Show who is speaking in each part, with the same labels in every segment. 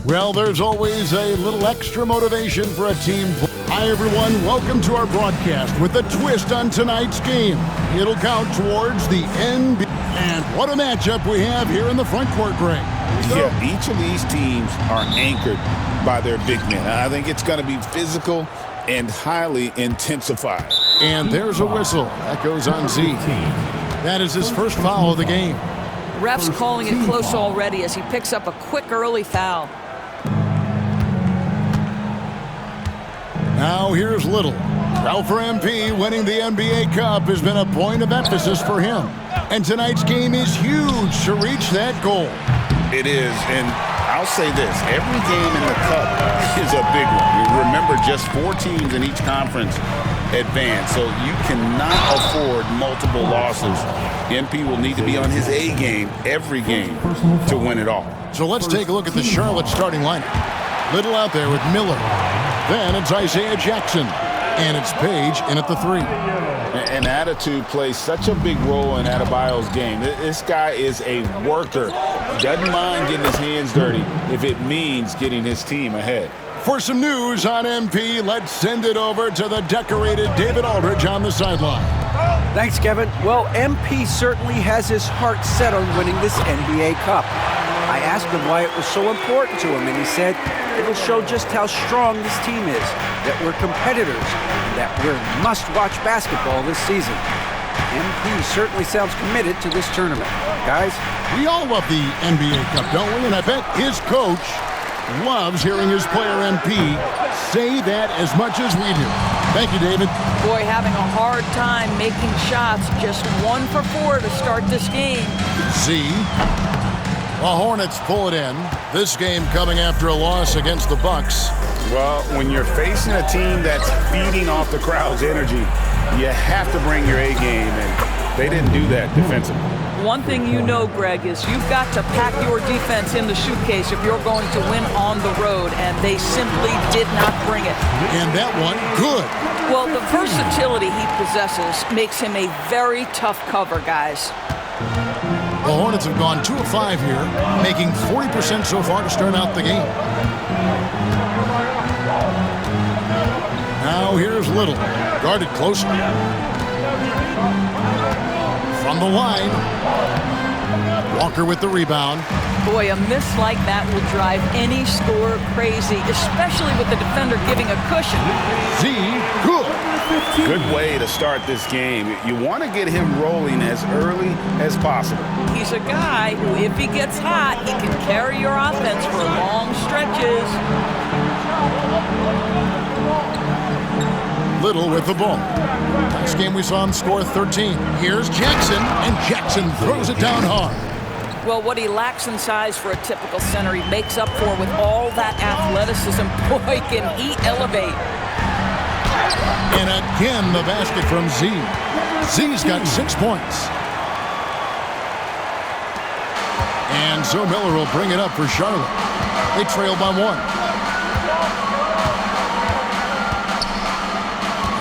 Speaker 1: Well, there's always a little extra motivation for a team. Hi, everyone. Welcome to our broadcast with a twist on tonight's game. It'll count towards the NBA. And what a matchup we have here in the front court, Greg.
Speaker 2: Yeah, each of these teams are anchored by their big men. I think it's going to be physical and highly intensified.
Speaker 1: And there's a whistle. That goes on Z. That is his first foul of the game.
Speaker 3: Ref's calling it close already as he picks up a quick early foul.
Speaker 1: Now here's Little. Well, for MP, winning the NBA Cup has been a point of emphasis for him. And tonight's game is huge to reach that goal.
Speaker 2: It is, and I'll say this, every game in the Cup is a big one. You remember, just 4 teams in each conference advance, so you cannot afford multiple losses. MP will need to be on his A game every game to win it all.
Speaker 1: So let's take a look at the Charlotte starting lineup. Little out there with Miller. Then it's Isaiah Jackson. And it's Page in at the 3.
Speaker 2: And attitude plays such a big role in Adebayo's game. This guy is a worker. Doesn't mind getting his hands dirty if it means getting his team ahead.
Speaker 1: For some news on MP, let's send it over to the decorated David Aldridge on the sideline.
Speaker 4: Thanks, Kevin. Well, MP certainly has his heart set on winning this NBA Cup. I asked him why it was so important to him, and he said it'll show just how strong this team is, that we're competitors, and that we're must-watch basketball this season. MP certainly sounds committed to this tournament. Guys?
Speaker 1: We all love the NBA Cup, don't we? And I bet his coach loves hearing his player MP say that as much as we do. Thank you, David.
Speaker 3: Boy, having a hard time making shots. Just 1 for 4 to start this game.
Speaker 1: Z. The Hornets pull it in. This game coming after a loss against the Bucks.
Speaker 2: Well, when you're facing a team that's feeding off the crowd's energy, you have to bring your A game, and they didn't do that defensively.
Speaker 3: One thing you know, Greg, is you've got to pack your defense in the suitcase if you're going to win on the road, and they simply did not bring it.
Speaker 1: And that one, good.
Speaker 3: Well, the versatility he possesses makes him a very tough cover, guys.
Speaker 1: The Hornets have gone 2 of 5 here, making 40% so far to start out the game. Now here's Little, guarded close. From the line, Walker with the rebound.
Speaker 3: Boy, a miss like that will drive any scorer crazy, especially with the defender giving a cushion.
Speaker 1: Z, good.
Speaker 2: Good way to start this game. You want to get him rolling as early as possible.
Speaker 3: He's a guy who, if he gets hot, he can carry your offense for long stretches.
Speaker 1: Little with the ball. Last game we saw him score 13. Here's Jackson, and Jackson throws it down hard.
Speaker 3: Well, what he lacks in size for a typical center, he makes up for with all that athleticism. Boy, can he elevate.
Speaker 1: And again, the basket from Z. Z's got 6 points. And so Miller will bring it up for Charlotte. They trail by 1.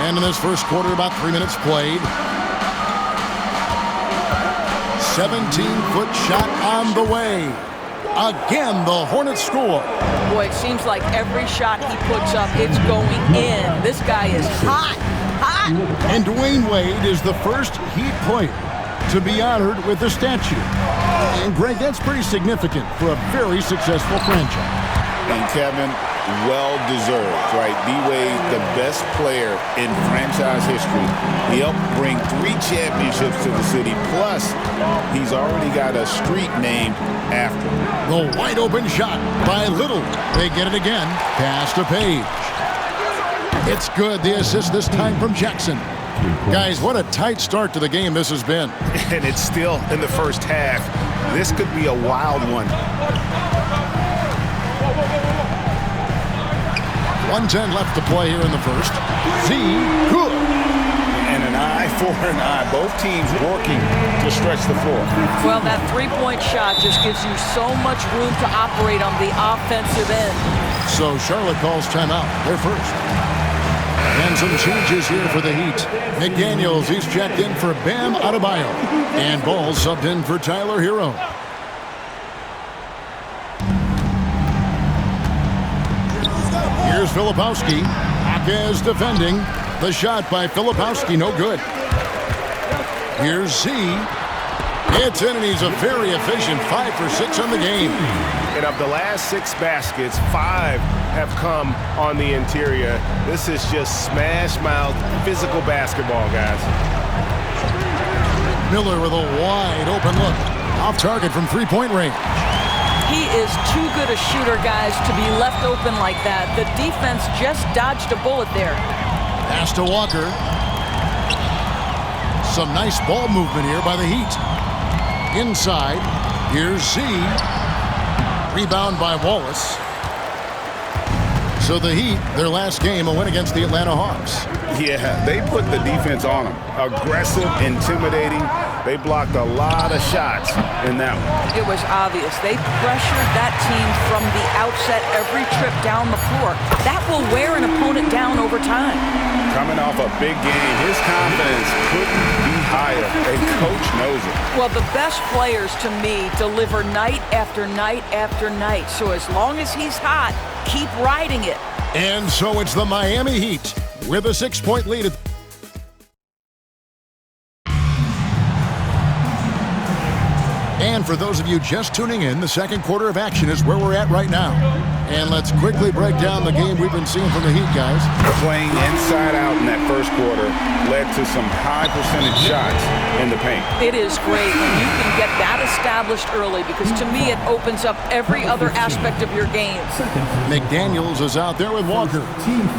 Speaker 1: And in this first quarter, about 3 minutes played. 17-foot shot on the way. Again, the Hornets score.
Speaker 3: Boy, it seems like every shot he puts up, it's going in. This guy is hot, hot.
Speaker 1: And Dwayne Wade is the first Heat player to be honored with a statue. And Greg, that's pretty significant for a very successful franchise.
Speaker 2: And Kevin, well-deserved, right? D-Wade, the best player in franchise history. He helped bring 3 championships to the city. Plus, he's already got a street named after him.
Speaker 1: The wide-open shot by Little. They get it again. Pass to Page. It's good. The assist this time from Jackson. Guys, what a tight start to the game this has been.
Speaker 2: And it's still in the first half. This could be a wild one.
Speaker 1: 1:10 left to play here in the first. Z, good.
Speaker 2: And an eye for an eye. Both teams working to stretch the floor.
Speaker 3: Well, that 3-point shot just gives you so much room to operate on the offensive end.
Speaker 1: So Charlotte calls timeout. They're first. And some changes here for the Heat. McDaniels, he's checked in for Bam Adebayo. And Ball subbed in for Tyler Hero. Here's Filipowski. Jaquez defending. The shot by Filipowski, no good. Here's Z. It's in, and he's a very efficient 5 for 6 on the game.
Speaker 5: And of the last 6 baskets, 5 have come on the interior. This is just smash-mouth physical basketball, guys.
Speaker 1: Miller with a wide open look. Off target from three-point range.
Speaker 3: He is too good a shooter, guys, to be left open like that. The defense just dodged a bullet there.
Speaker 1: Pass to Walker. Some nice ball movement here by the Heat. Inside, here's Z. Rebound by Wallace. So the Heat, their last game, a win against the Atlanta Hawks.
Speaker 2: Yeah, they put the defense on them. Aggressive, intimidating. They blocked a lot of shots in that one.
Speaker 3: It was obvious. They pressured that team from the outset every trip down the floor. That will wear an opponent down over time.
Speaker 2: Coming off a big game, his confidence couldn't be higher. A coach knows it.
Speaker 3: Well, the best players, to me, deliver night after night after night. So as long as he's hot, keep riding it.
Speaker 1: And so it's the Miami Heat with a 6-point lead. And for those of you just tuning in, the second quarter of action is where we're at right now. And let's quickly break down the game we've been seeing from the Heat, guys.
Speaker 2: Playing inside out in that first quarter led to some high percentage shots in the paint.
Speaker 3: It is great when you can get that established early, because to me it opens up every other aspect of your game.
Speaker 1: McDaniels is out there with Walker.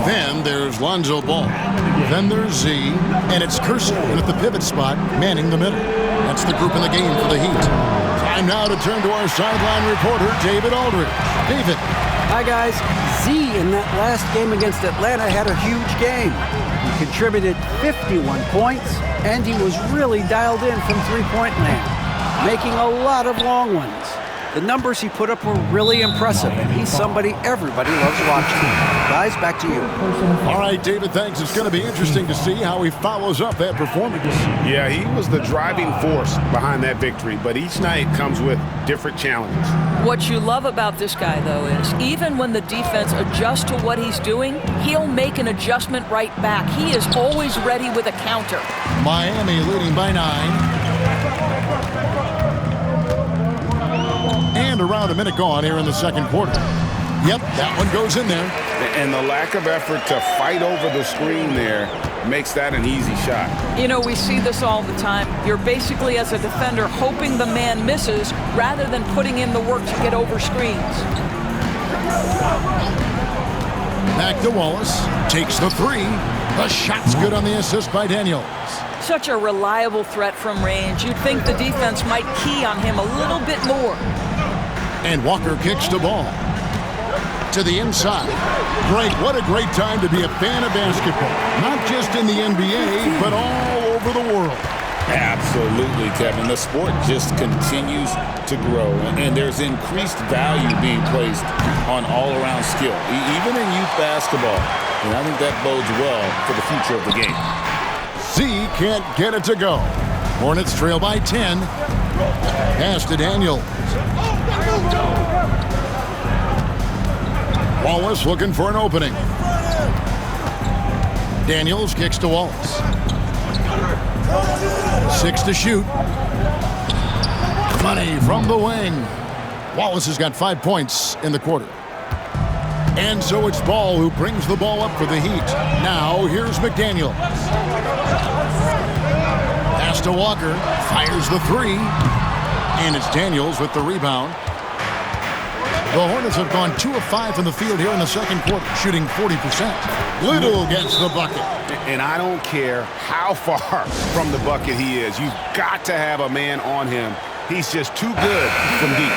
Speaker 1: Then there's Lonzo Ball. Then there's Z. And it's Kersey at the pivot spot, manning the middle. That's the group in the game for the Heat. Time now to turn to our sideline reporter, David Aldridge. David.
Speaker 4: Hi, guys. Z in that last game against Atlanta had a huge game. He contributed 51 points, and he was really dialed in from three-point land, making a lot of long ones. The numbers he put up were really impressive, and he's somebody everybody loves watching. Guys, back to you.
Speaker 1: All right, David, thanks. It's going to be interesting to see how he follows up that performance.
Speaker 5: Yeah, he was the driving force behind that victory, but each night comes with different challenges.
Speaker 3: What you love about this guy, though, is even when the defense adjusts to what he's doing, he'll make an adjustment right back. He is always ready with a counter.
Speaker 1: Miami leading by 9. And around a minute gone here in the second quarter. Yep, that one goes in there.
Speaker 2: And the lack of effort to fight over the screen there makes that an easy shot.
Speaker 3: You know, we see this all the time. You're basically, as a defender, hoping the man misses rather than putting in the work to get over screens.
Speaker 1: Back to Wallace. Takes the 3. The shot's good on the assist by Daniels.
Speaker 3: Such a reliable threat from range. You'd think the defense might key on him a little bit more.
Speaker 1: And Walker kicks the ball to the inside. Greg, what a great time to be a fan of basketball. Not just in the NBA, but all over the world.
Speaker 2: Absolutely, Kevin. The sport just continues to grow, and there's increased value being placed on all-around skill, even in youth basketball. And I think that bodes well for the future of the game.
Speaker 1: Z can't get it to go. Hornets trail by 10. Pass to Daniels. Wallace looking for an opening. Daniels kicks to Wallace. 6 to shoot. Money from the wing. Wallace has got 5 points in the quarter. And so it's Ball who brings the ball up for the Heat. Now here's McDaniels. Pass to Walker. Fires the 3. And it's Daniels with the rebound. The Hornets have gone 2 of 5 from the field here in the second quarter, shooting 40%. Little gets the bucket.
Speaker 5: And I don't care how far from the bucket he is. You've got to have a man on him. He's just too good from deep.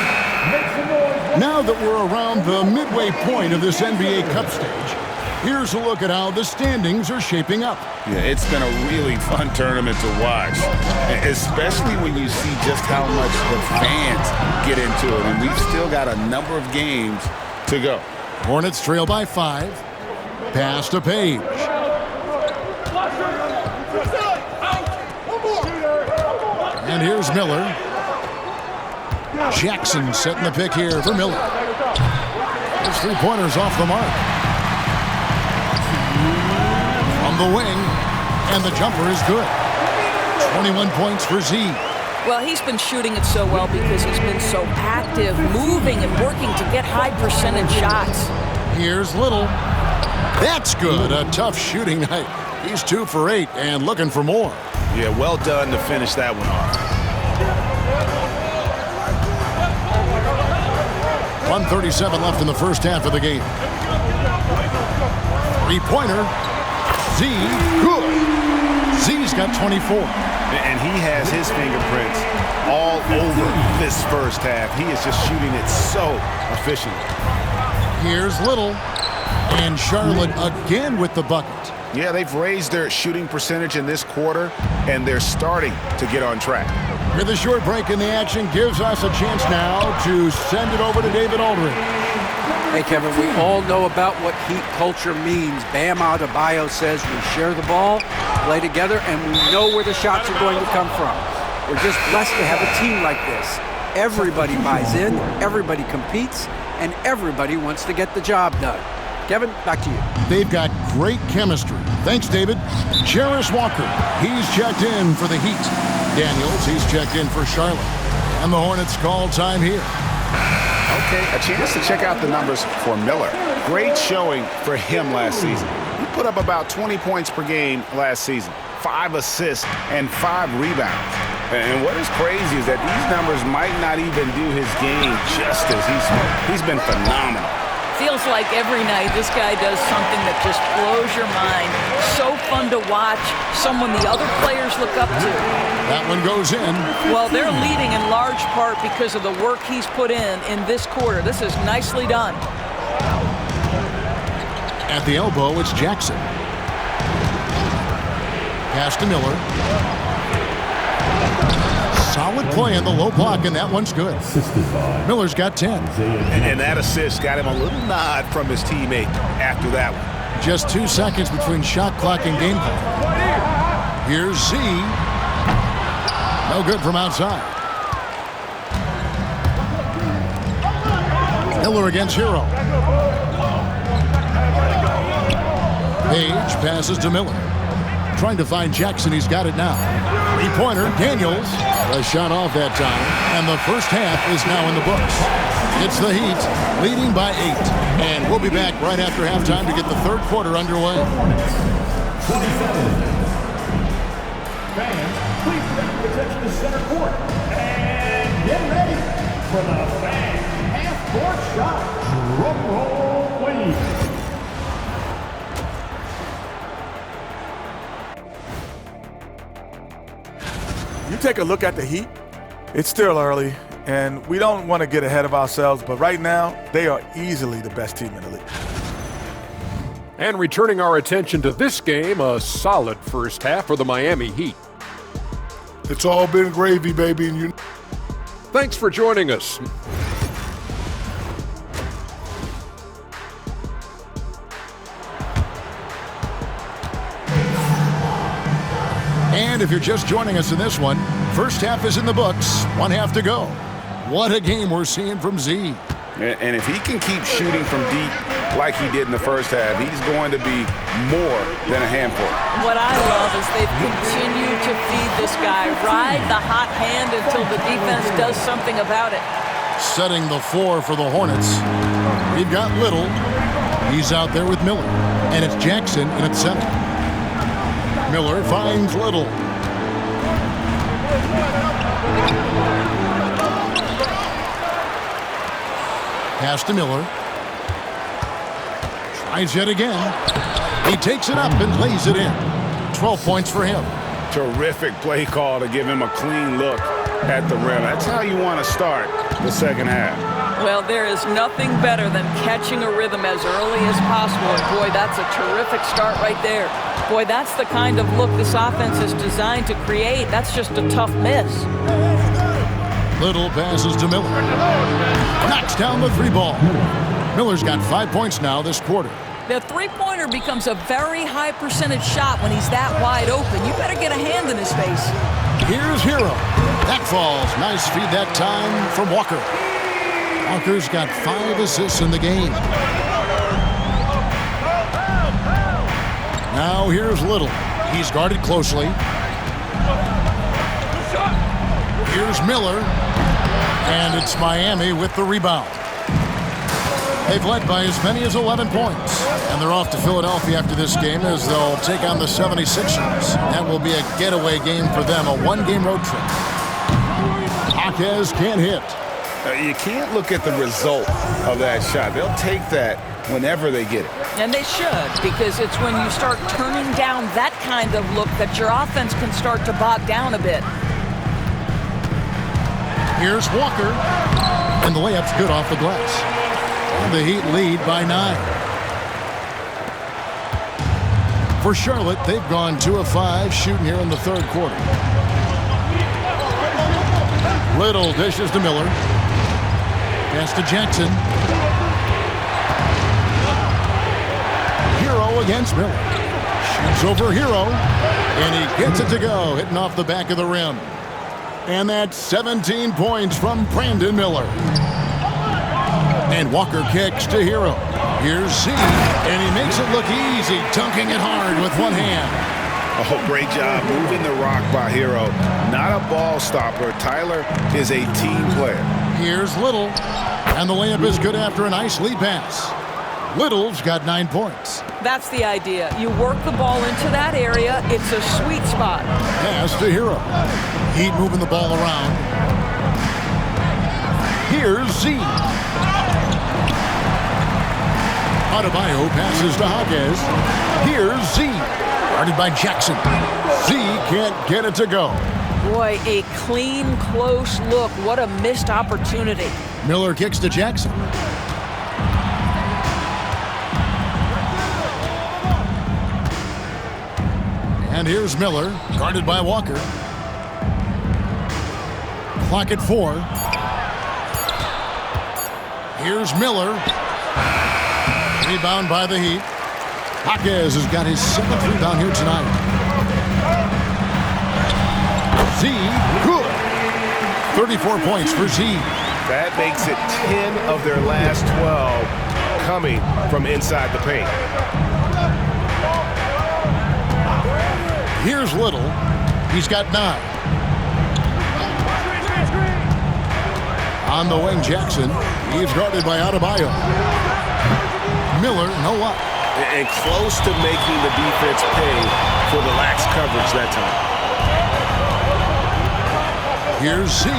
Speaker 1: Now that we're around the midway point of this NBA Cup stage, here's a look at how the standings are shaping up.
Speaker 2: Yeah, it's been a really fun tournament to watch, especially when you see just how much the fans get into it. And we've still got a number of games to go.
Speaker 1: Hornets trail by 5. Pass to Page. And here's Miller. Jackson setting the pick here for Miller. His 3-pointers off the mark. the wing, and the jumper is good. 21 points for Z.
Speaker 3: Well, he's been shooting it so well because he's been so active, moving and working to get high percentage shots.
Speaker 1: Here's Little. That's good. A tough shooting night. He's 2 for 8 and looking for more.
Speaker 5: Yeah, well done to finish that one off.
Speaker 1: 1:37 left in the first half of the game. Three-pointer. Z, good. Z's got 24.
Speaker 5: And he has his fingerprints all over this first half. He is just shooting it so efficiently.
Speaker 1: Here's Little. And Charlotte again with the bucket.
Speaker 5: Yeah, they've raised their shooting percentage in this quarter, and they're starting to get on track.
Speaker 1: With a short break in the action, gives us a chance now to send it over to David Aldridge.
Speaker 4: Hey, Kevin, we all know about what Heat culture means. Bam Adebayo says we share the ball, play together, and we know where the shots are going to come from. We're just blessed to have a team like this. Everybody buys in, everybody competes, and everybody wants to get the job done. Kevin, back to you.
Speaker 1: They've got great chemistry. Thanks, David. Jarris Walker, he's checked in for the Heat. Daniels, he's checked in for Charlotte. And the Hornets call time here.
Speaker 5: Okay, a chance to check out the numbers for Miller. Great showing for him last season. He put up about 20 points per game last season, 5 assists and 5 rebounds. And what is crazy is that these numbers might not even do his game justice. He's been phenomenal.
Speaker 3: Feels like every night this guy does something that just blows your mind. So fun to watch, someone the other players look up to.
Speaker 1: That one goes in.
Speaker 3: Well, they're leading in large part because of the work he's put in this quarter. This is nicely done.
Speaker 1: At the elbow, it's Jackson. Pass to Miller. Solid play in the low block, and that one's good. Miller's got 10.
Speaker 5: And that assist got him a little nod from his teammate after that one.
Speaker 1: Just 2 seconds between shot clock and game clock. Here's Z. No good from outside. Miller against Hero. Page passes to Miller. Trying to find Jackson. He's got it now. Three-pointer. Daniels. A shot off that time. And the first half is now in the books. It's the Heat leading by 8. And we'll be back right after halftime to get the third quarter underway.
Speaker 6: 27. Fans, please direct your attention to center court. And get ready for the fan half-court shot. Drum roll, please.
Speaker 7: You take a look at the Heat, it's still early, and we don't want to get ahead of ourselves, but right now, they are easily the best team in the league.
Speaker 8: And returning our attention to this game, a solid first half for the Miami Heat.
Speaker 9: It's all been gravy, baby. And you.
Speaker 8: Thanks for joining us.
Speaker 1: And if you're just joining us in this one, first half is in the books, 1 half to go. What a game we're seeing from Z.
Speaker 5: And if he can keep shooting from deep like he did in the first half, he's going to be more than a handful.
Speaker 3: What I love is they've continued to feed this guy, ride the hot hand until the defense does something about it.
Speaker 1: Setting the floor for the Hornets. We've got Little. He's out there with Miller. And it's Jackson in at center. Miller finds Little. Pass to Miller. Tries yet again. He takes it up and lays it in. 12 points for him.
Speaker 5: Terrific play call to give him a clean look at the rim. That's how you want to start the second half.
Speaker 3: Well, there is nothing better than catching a rhythm as early as possible. And boy, that's a terrific start right there. Boy, that's the kind of look this offense is designed to create. That's just a tough miss.
Speaker 1: Little passes to Miller. Knocks down the three ball. Miller's got 5 points now this quarter.
Speaker 3: The three-pointer becomes a very high percentage shot when he's that wide open. You better get a hand in his face.
Speaker 1: Here's Hero. That falls. Nice feed that time from Walker. Walker's got 5 assists in the game. Now here's Little. He's guarded closely. Here's Miller. And it's Miami with the rebound. They've led by as many as 11 points. And they're off to Philadelphia after this game as they'll take on the 76ers. That will be a getaway game for them, a one-game road trip. Jaquez can't hit.
Speaker 5: You can't look at the result of that shot. They'll take that whenever they get it.
Speaker 3: And they should, because it's when you start turning down that kind of look that your offense can start to bog down a bit.
Speaker 1: Here's Walker. And the layup's good off the glass. And the Heat lead by 9. For Charlotte, they've gone 2 of 5 shooting here in the third quarter. Little dishes to Miller. Pass to Jackson. Hero against Miller. Shoots over Hero. And he gets it to go, hitting off the back of the rim. And that's 17 points from Brandon Miller. And Walker kicks to Hero. Here's Z, and he makes it look easy, dunking it hard with one hand.
Speaker 5: Oh, great job moving the rock by Hero. Not a ball stopper. Tyler is a team player.
Speaker 1: Here's Little, and the layup is good after a nice lead pass. Little's got 9 points.
Speaker 3: That's the idea. You work the ball into that area. It's a sweet spot.
Speaker 1: Pass to Hero. Heat moving the ball around. Here's Z. Adebayo passes to Jaquez. Here's Z. Guarded by Jackson. Z can't get it to go.
Speaker 3: Boy, a clean, close look. What a missed opportunity.
Speaker 1: Miller kicks to Jackson. And here's Miller, guarded by Walker. Clock at 4. Here's Miller. Rebound by the Heat. Jaquez has got his 7th rebound here tonight. Z, good. 34 points for Z.
Speaker 5: That makes it 10 of their last 12 coming from inside the paint.
Speaker 1: Here's Little. He's got 9. On the wing, Jackson. He's guarded by Adebayo. Miller, no up.
Speaker 5: And close to making the defense pay for the lax coverage that time.
Speaker 1: Here's Z.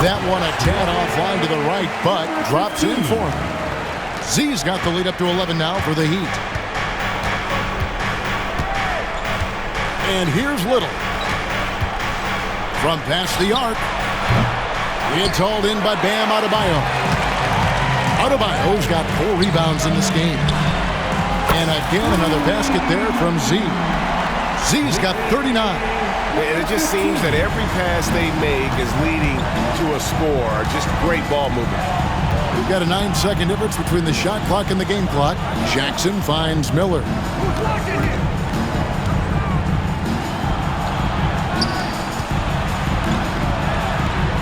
Speaker 1: That one a tad offline to the right, but drops in for him. Z's got the lead up to 11 now for the Heat. And here's Little. From past the arc. It's hauled in by Bam Adebayo. Adebayo's got 4 rebounds in this game. And again, another basket there from Z. Z's got 39.
Speaker 5: And it just seems that every pass they make is leading to a score. Just great ball movement.
Speaker 1: We've got a 9-second difference between the shot clock and the game clock. Jackson finds Miller.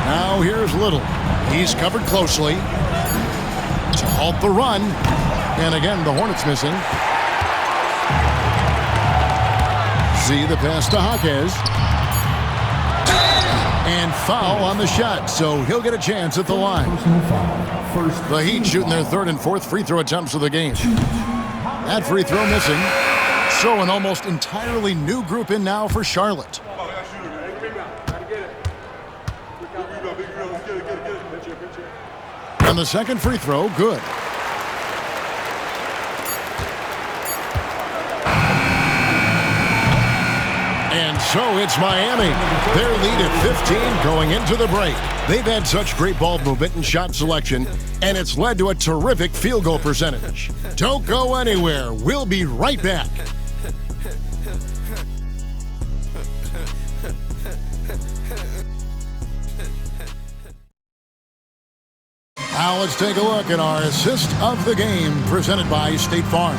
Speaker 1: Now here's Little. He's covered closely to halt the run. And again, the Hornets missing. Z, the pass to Jaquez. And foul on the shot, so he'll get a chance at the line. The Heat shooting their 3rd and 4th free throw attempts of the game. That free throw missing. So an almost entirely new group in now for Charlotte. And the second free throw, good. And so it's Miami. Their lead at 15 going into the break. They've had such great ball movement and shot selection, and it's led to a terrific field goal percentage. Don't go anywhere. We'll be right back. Now let's take a look at our assist of the game presented by State Farm.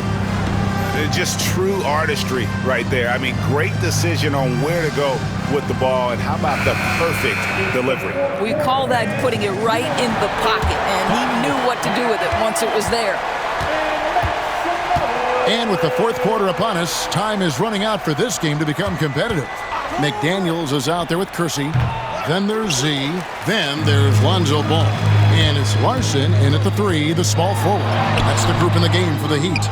Speaker 5: Just true artistry right there. I mean, great decision on where to go with the ball, and how about the perfect delivery?
Speaker 3: We call that putting it right in the pocket, and he knew what to do with it once it was there.
Speaker 1: And with the fourth quarter upon us, time is running out for this game to become competitive. McDaniels is out there with Kersey. Then there's Z. Then there's Lonzo Ball. And it's Larson in at the 3, the small forward. That's the group in the game for the Heat.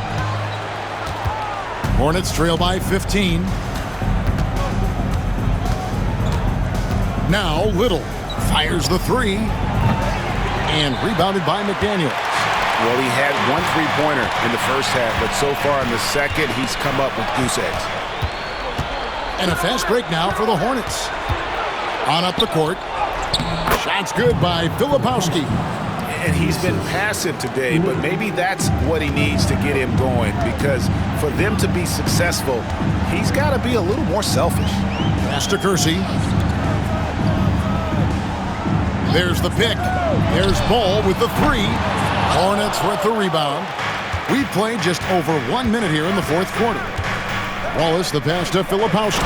Speaker 1: Hornets trail by 15. Now Little fires the 3. And rebounded by McDaniels.
Speaker 5: Well, he had one three-pointer in the first half, but so far in the second, he's come up with goose eggs.
Speaker 1: And a fast break now for the Hornets. On up the court. Shot's good by Filipowski.
Speaker 5: And he's been passive today, but maybe that's what he needs to get him going, because for them to be successful, he's got to be a little more selfish.
Speaker 1: Pass to Kersey. There's the pick. There's Ball with the 3. Hornets with the rebound. We played just over 1 minute here in the fourth quarter. Wallace, the pass to Filipowski.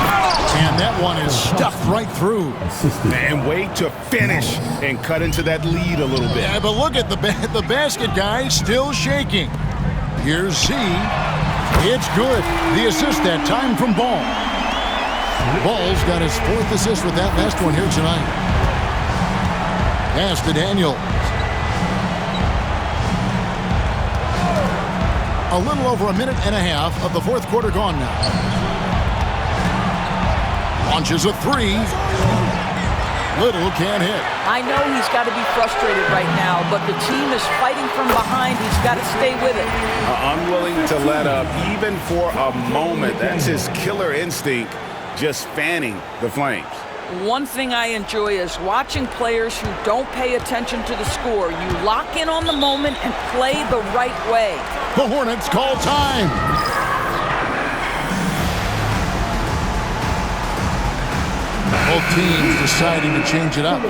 Speaker 1: And that one is stuffed right through.
Speaker 5: And wait to finish and cut into that lead a little bit.
Speaker 1: Yeah, but look at the basket guy still shaking. Here's Z. It's good. The assist that time from Ball. Ball's got his 4th assist with that last one here tonight. Pass to Daniels. A little over a minute and a half of the fourth quarter gone now. Launches a 3. Little can't hit.
Speaker 3: I know he's got to be frustrated right now, but the team is fighting from behind. He's got to stay with it.
Speaker 5: Unwilling to let up, even for a moment. That's his killer instinct, just fanning the flames.
Speaker 3: One thing I enjoy is watching players who don't pay attention to the score. You lock in on the moment and play the right way.
Speaker 1: The Hornets call time. Both teams deciding to change it up.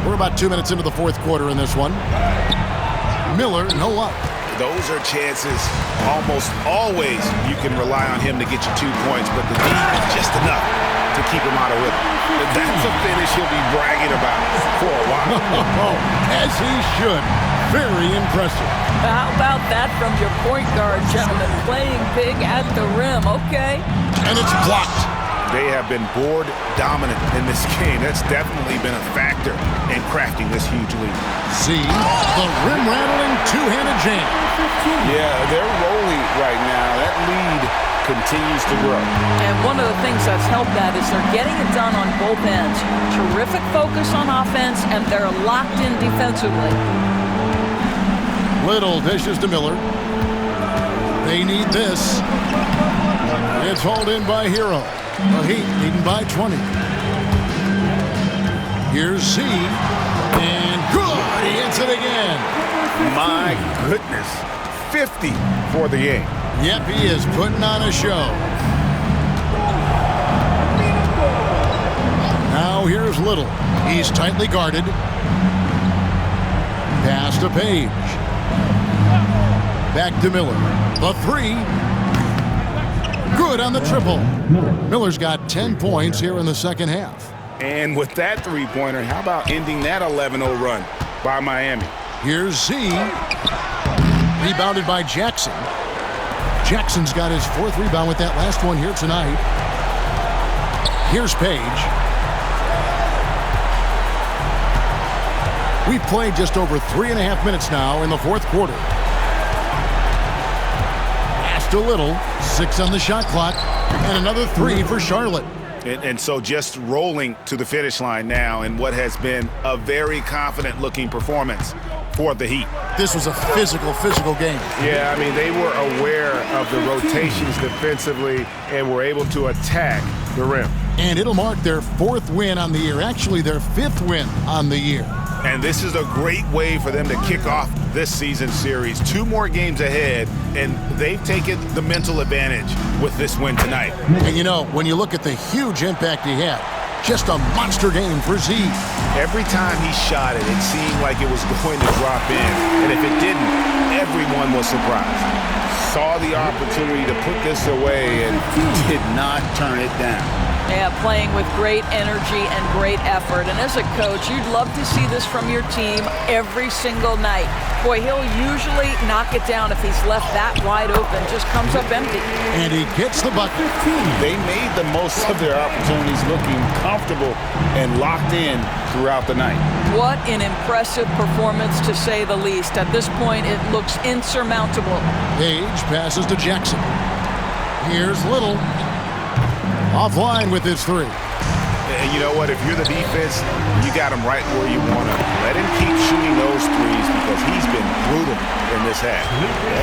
Speaker 1: We're about 2 minutes into the fourth quarter in this one. Miller, no luck.
Speaker 5: Those are chances almost always you can rely on him to get you 2 points, but the D is just enough to keep him out of rhythm. That's a finish he'll be bragging about for a while.
Speaker 1: As he should. Very impressive.
Speaker 3: How about that from your point guard, gentlemen? Playing big at the rim, okay?
Speaker 1: And it's blocked.
Speaker 5: They have been board dominant in this game. That's definitely been a factor in crafting this huge lead.
Speaker 1: Z, the rim-rattling two-handed jam.
Speaker 5: Yeah, they're rolling right now. That lead continues to grow.
Speaker 3: And one of the things that's helped that is they're getting it done on both ends. Terrific focus on offense, and they're locked in defensively.
Speaker 1: Little dishes to Miller. They need this. It's hauled in by Hero. The Heat leading by 20. Here's Z. And good! He hits it again.
Speaker 5: My goodness. 50 for the game.
Speaker 1: Yep, he is putting on a show. Now here's Little. He's tightly guarded. Pass to Page. Back to Miller. The 3. Good on the triple. Miller's got 10 points here in the second half.
Speaker 5: And with that three-pointer, how about ending that 11-0 run by Miami?
Speaker 1: Here's Z. Rebounded by Jackson. Jackson's got his 4th rebound with that last one here tonight. Here's Page. We've played just over 3.5 minutes now in the fourth quarter. Pass to Little. 6 on the shot clock. And another 3 for Charlotte.
Speaker 5: And so just rolling to the finish line now in what has been a very confident-looking performance for the Heat.
Speaker 1: This was a physical game.
Speaker 5: Yeah, I mean, they were aware of the rotations defensively and were able to attack the rim.
Speaker 1: And it'll mark their 4th win on the year, actually their 5th win on the year.
Speaker 5: And this is a great way for them to kick off this season series. 2 more games ahead, and they've taken the mental advantage with this win tonight.
Speaker 1: And you know, when you look at the huge impact he had, just a monster game for Z.
Speaker 5: Every time he shot it, it seemed like it was going to drop in. And if it didn't, everyone was surprised. Saw the opportunity to put this away and did not turn it down.
Speaker 3: Yeah, playing with great energy and great effort. And as a coach, you'd love to see this from your team every single night. Boy, he'll usually knock it down if he's left that wide open. Just comes up empty.
Speaker 1: And he gets the bucket.
Speaker 2: They made the most of their opportunities, looking comfortable and locked in throughout the night.
Speaker 3: What an impressive performance, to say the least. At this point, it looks insurmountable.
Speaker 1: Page passes to Jackson. Here's Little. Offline with his three.
Speaker 5: And you know what? If you're the defense, you got him right where you want him. Let him keep shooting those threes because he's been brutal in this half.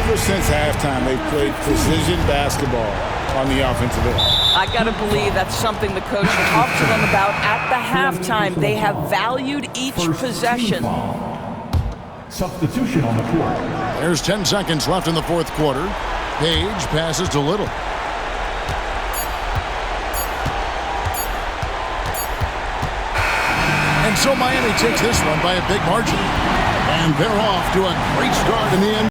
Speaker 9: Ever since halftime, they've played precision basketball on the offensive end.
Speaker 3: I got to believe that's something the coach talked to them about at the halftime. They have valued each possession.
Speaker 6: Substitution on the court.
Speaker 1: There's 10 seconds left in the fourth quarter. Page passes to Little. And so Miami takes this one by a big margin. And they're off to a great start in the end.